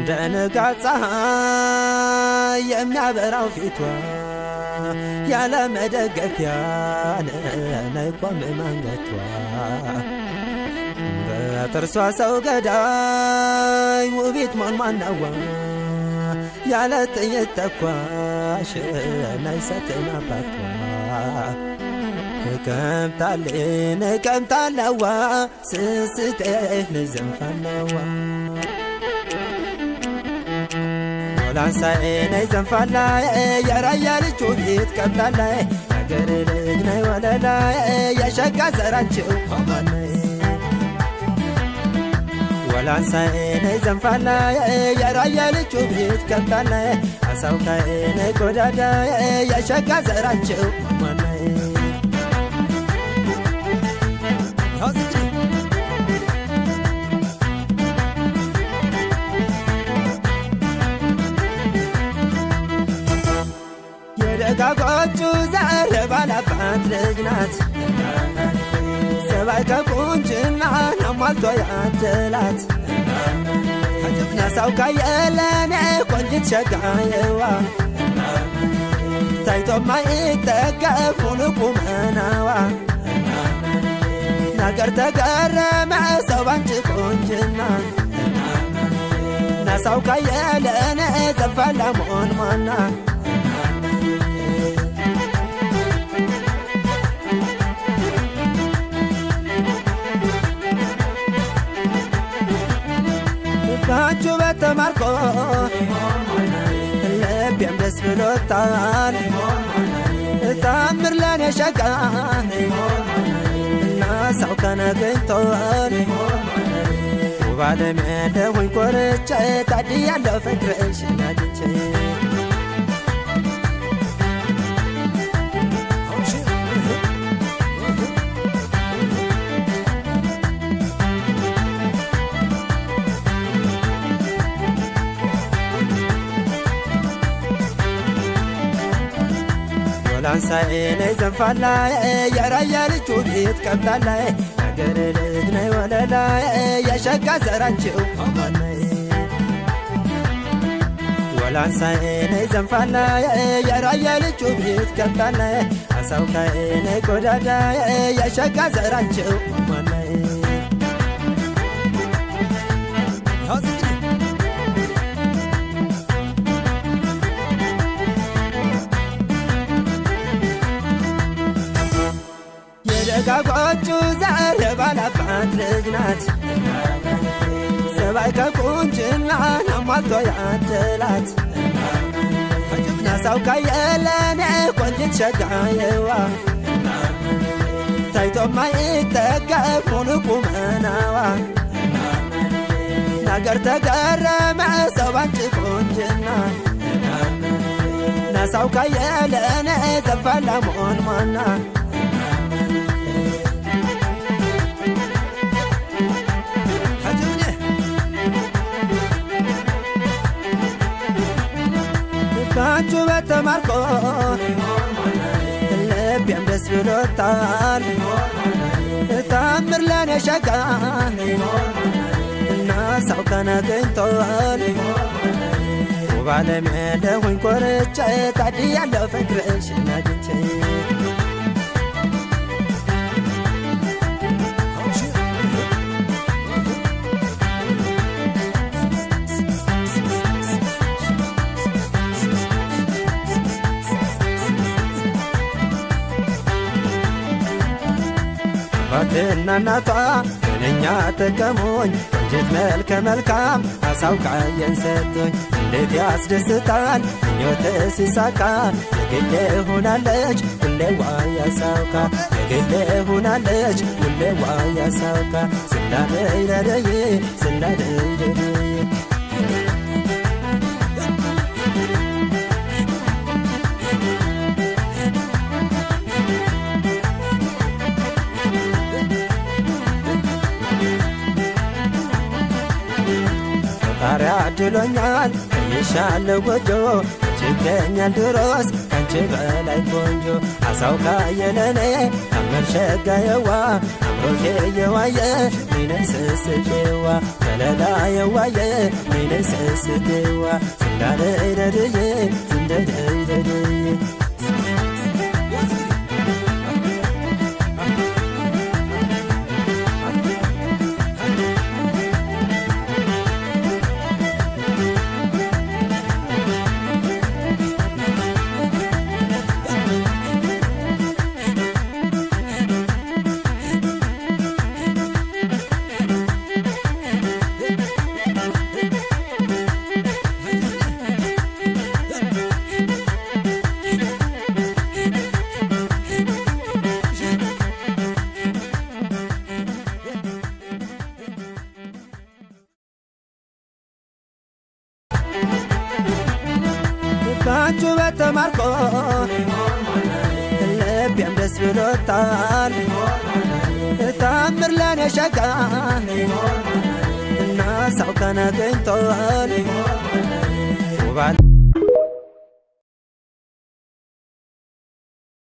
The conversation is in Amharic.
ደነጋት ፀሐይ የሚያበራው ፊቷ ያለ መደገፊያ ነይቆም መንገቷ በጥርሷ ሰው ገዳይ ውቢት ሞንማናዋ ያለ ጥይት ተኳሽ ናይሰትን አባቷ ነቀምታለዋ ስስቴህ ንዘንፋለዋ ላንሳኤ ነይ ዘንፋላ የራያ ልጅ ውቢት ቀምታላ አገር ልጅ ነይ ወለላ የሸጋ ዘራቸው ሆማነይ ወላንሳኤ ነይ ዘንፋላ የራያ ልጅ ውቢት ቀምታላ አሳውካኤ ነይ ጎዳዳ የሸጋ ዘራቸው ሆማነይ የደጋጎቹ ዘር ባላባት ልጅ ናት ሰባይ ከቁንጅና አሟልቶ ያደላት ነሳው ካየለኔ ቆንጅት ሸጋየዋ ታይቶ ማይጠገብ ሙሉ ቁመናዋ ነገር ተገረመ ሰው ባንቺ ቁንጅና ነሳው ካየለኔ ዘንፋላ ሞንማና ባንቹ በተማርኮ ልቤም ደስ ብሎታል ታምር ለኔ ሸጋ እና ሰው ከነገኝቶን ውባለም ያለሁኝ ኮርቼ ታድያለሁ ፍቅርሽ ናግቼ ላንሳኤ ነይ ዘንፋላ የራያ ልጅ ውቢት ቀምታላ አገር ልጅ ነይ ወለላ የሸጋ ዘራቸው ሆማነይ ወላንሳኤ ነይ ዘንፋላ የራያ ልጅ ውቢት ቀምታላ አሳውካኤ ነይ ጎዳዳ የሸጋ ዘራቸው ሆማነይ ደጋጎቹ ዘር ባላባት ልጅ ናት ሰባይ ከቁንጅና አሟልቶ ያደላት ነሳው ካየለኔ ቆንጅት ሸጋየዋ ታይቶ ማይጠገብ ሙሉ ቁመናዋ ነገር ተገረመ ሰው ባንቺ ቁንጅና ነሳው ካየለኔ ዘንፋላ ሞንማና ባንቹ በተማርኮ ልቤም ደስ ብሎታል ታምር ለኔ ሸጋ እና ሰው ከነገኝቶን ውባለም ያለሁኝ ኮርቼ ታድያለሁ ፍቅርሽ ናግቼ አባትና እናቷ ምንኛ ተቀሞኝ ቆንጅት መልከ መልካም አሳውቃየን ሰጡኝ እንዴት ያስደስታል ምኞት ሲሳካ የግሌ ሆናለች ሁሌዋ ያሳውካ የግሌ ሆናለች ሁሌዋ ያሳውካ ስላደይ ለደይ ስላደይ ለደይ ጣሪያ አድሎኛል ይሻለው ጎጆ ችግኛል ድሮስ ካንቺ በላይ ቆንጆ አሳውካ የለኔ ታምር ሸጋየዋ አምሮ የዋየ ነይ ስስቴዋ ከለላ የዋየ ነይ ስስቴዋ ስላለ ደድዬ እንደደደደየ ባንቹ በተማርኮ ልቤም ደስ ብሎታል ታምር ለኔ ሸጋ እና ሰው ከነገኝቶል